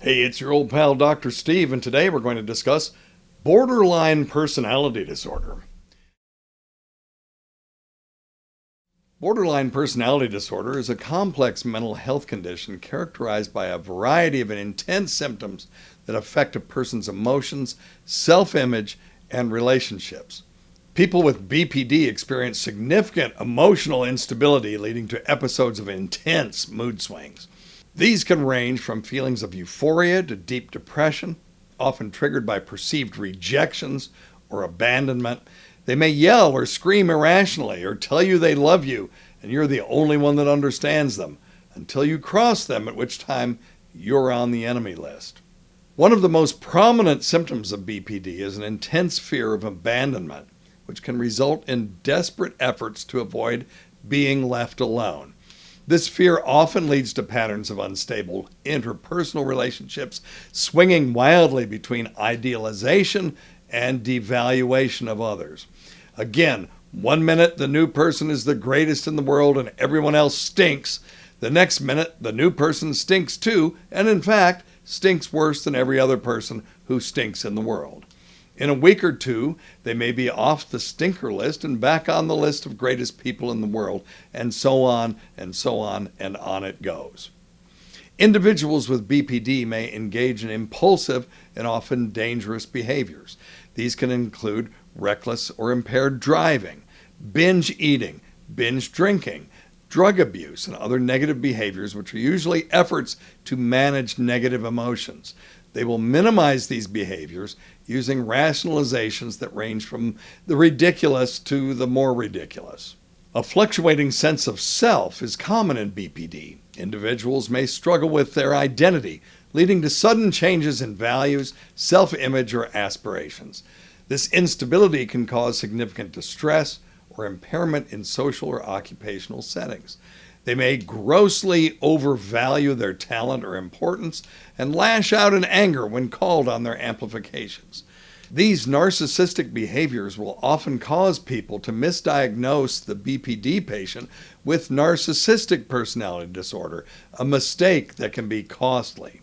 Hey, it's your old pal Dr. Steve, and today we're going to discuss borderline personality disorder. Borderline personality disorder is a complex mental health condition characterized by a variety of intense symptoms that affect a person's emotions, self-image, and relationships. People with BPD experience significant emotional instability, leading to episodes of intense mood swings. These can range from feelings of euphoria to deep depression, often triggered by perceived rejections or abandonment. They may yell or scream irrationally or tell you they love you and you're the only one that understands them, until you cross them, at which time you're on the enemy list. One of the most prominent symptoms of BPD is an intense fear of abandonment, which can result in desperate efforts to avoid being left alone. This fear often leads to patterns of unstable interpersonal relationships, swinging wildly between idealization and devaluation of others. Again, one minute the new person is the greatest in the world and everyone else stinks. The next minute the new person stinks too, and in fact stinks worse than every other person who stinks in the world. In a week or two, they may be off the stinker list and back on the list of greatest people in the world, and so on and so on, and on it goes. Individuals with BPD may engage in impulsive and often dangerous behaviors. These can include reckless or impaired driving, binge eating, binge drinking, drug abuse, and other negative behaviors, which are usually efforts to manage negative emotions. They will minimize these behaviors using rationalizations that range from the ridiculous to the more ridiculous. A fluctuating sense of self is common in BPD. Individuals may struggle with their identity, leading to sudden changes in values, self-image, or aspirations. This instability can cause significant distress or impairment in social or occupational settings. They may grossly overvalue their talent or importance and lash out in anger when called on their amplifications. These narcissistic behaviors will often cause people to misdiagnose the BPD patient with narcissistic personality disorder, a mistake that can be costly.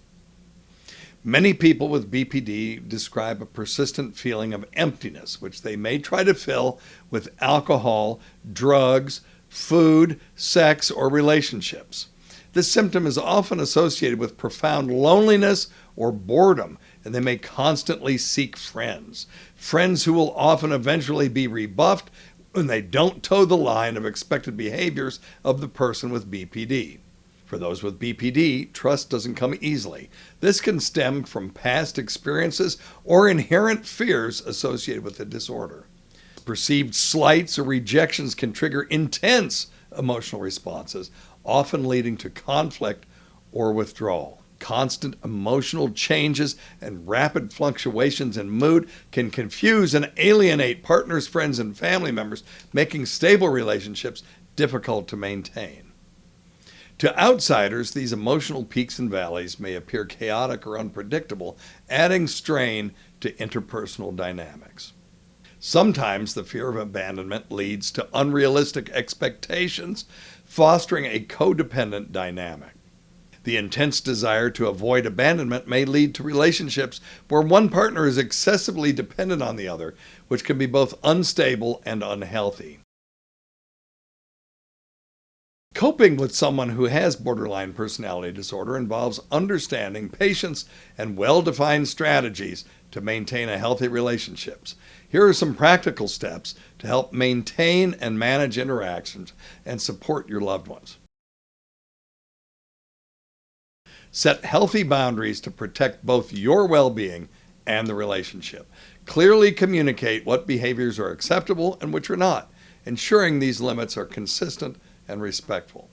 Many people with BPD describe a persistent feeling of emptiness, which they may try to fill with alcohol, drugs, food, sex, or relationships. This symptom is often associated with profound loneliness or boredom, and they may constantly seek friends who will often eventually be rebuffed when they don't toe the line of expected behaviors of the person with BPD. For those with BPD, trust doesn't come easily. This can stem from past experiences or inherent fears associated with the disorder. Perceived slights or rejections can trigger intense emotional responses, often leading to conflict or withdrawal. Constant emotional changes and rapid fluctuations in mood can confuse and alienate partners, friends, and family members, making stable relationships difficult to maintain. To outsiders, these emotional peaks and valleys may appear chaotic or unpredictable, adding strain to interpersonal dynamics. Sometimes the fear of abandonment leads to unrealistic expectations, fostering a codependent dynamic. The intense desire to avoid abandonment may lead to relationships where one partner is excessively dependent on the other, which can be both unstable and unhealthy. Coping with someone who has borderline personality disorder involves understanding, patience, and well-defined strategies to maintain a healthy relationships. Here are some practical steps to help maintain and manage interactions and support your loved ones. Set healthy boundaries to protect both your well-being and the relationship. Clearly communicate what behaviors are acceptable and which are not, ensuring these limits are consistent and respectful.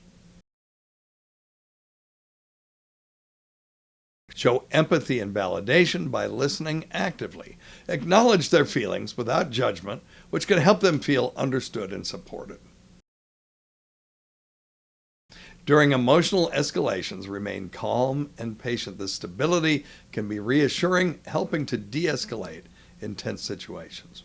Show empathy and validation by listening actively. Acknowledge their feelings without judgment, which can help them feel understood and supported. During emotional escalations, remain calm and patient. This stability can be reassuring, helping to de-escalate intense situations.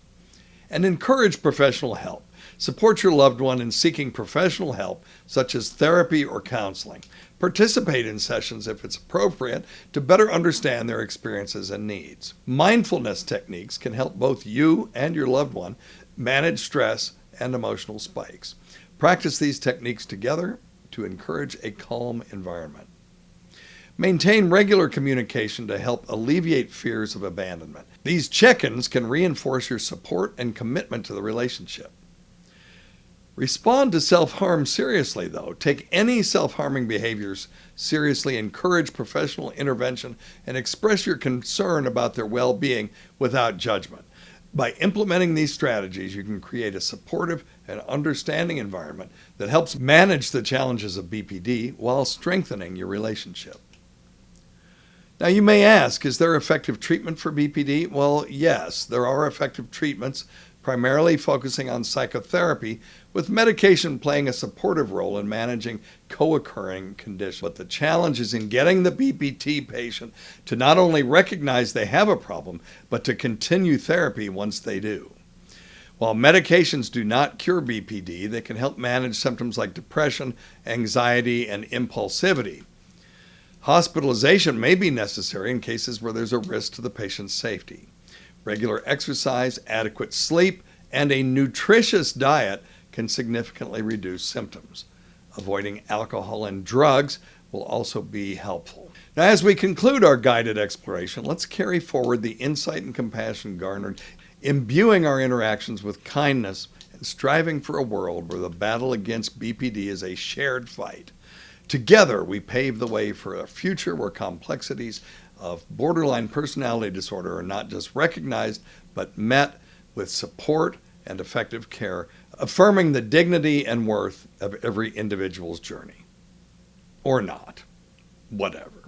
And encourage professional help. Support your loved one in seeking professional help, such as therapy or counseling. Participate in sessions if it's appropriate to better understand their experiences and needs. Mindfulness techniques can help both you and your loved one manage stress and emotional spikes. Practice these techniques together to encourage a calm environment. Maintain regular communication to help alleviate fears of abandonment. These check-ins can reinforce your support and commitment to the relationship. Respond to self-harm seriously, though. Take any self-harming behaviors seriously, encourage professional intervention, and express your concern about their well-being without judgment. By implementing these strategies, you can create a supportive and understanding environment that helps manage the challenges of BPD while strengthening your relationship. Now, you may ask, is there effective treatment for BPD? Well, yes, there are effective treatments, primarily focusing on psychotherapy, with medication playing a supportive role in managing co-occurring conditions. But the challenge is in getting the BPD patient to not only recognize they have a problem, but to continue therapy once they do. While medications do not cure BPD, they can help manage symptoms like depression, anxiety, and impulsivity. Hospitalization may be necessary in cases where there's a risk to the patient's safety. Regular exercise, adequate sleep, and a nutritious diet can significantly reduce symptoms. Avoiding alcohol and drugs will also be helpful. Now, as we conclude our guided exploration, let's carry forward the insight and compassion garnered, imbuing our interactions with kindness and striving for a world where the battle against BPD is a shared fight. Together, we pave the way for a future where complexities of borderline personality disorder are not just recognized, but met with support and effective care, affirming the dignity and worth of every individual's journey. Or not. Whatever.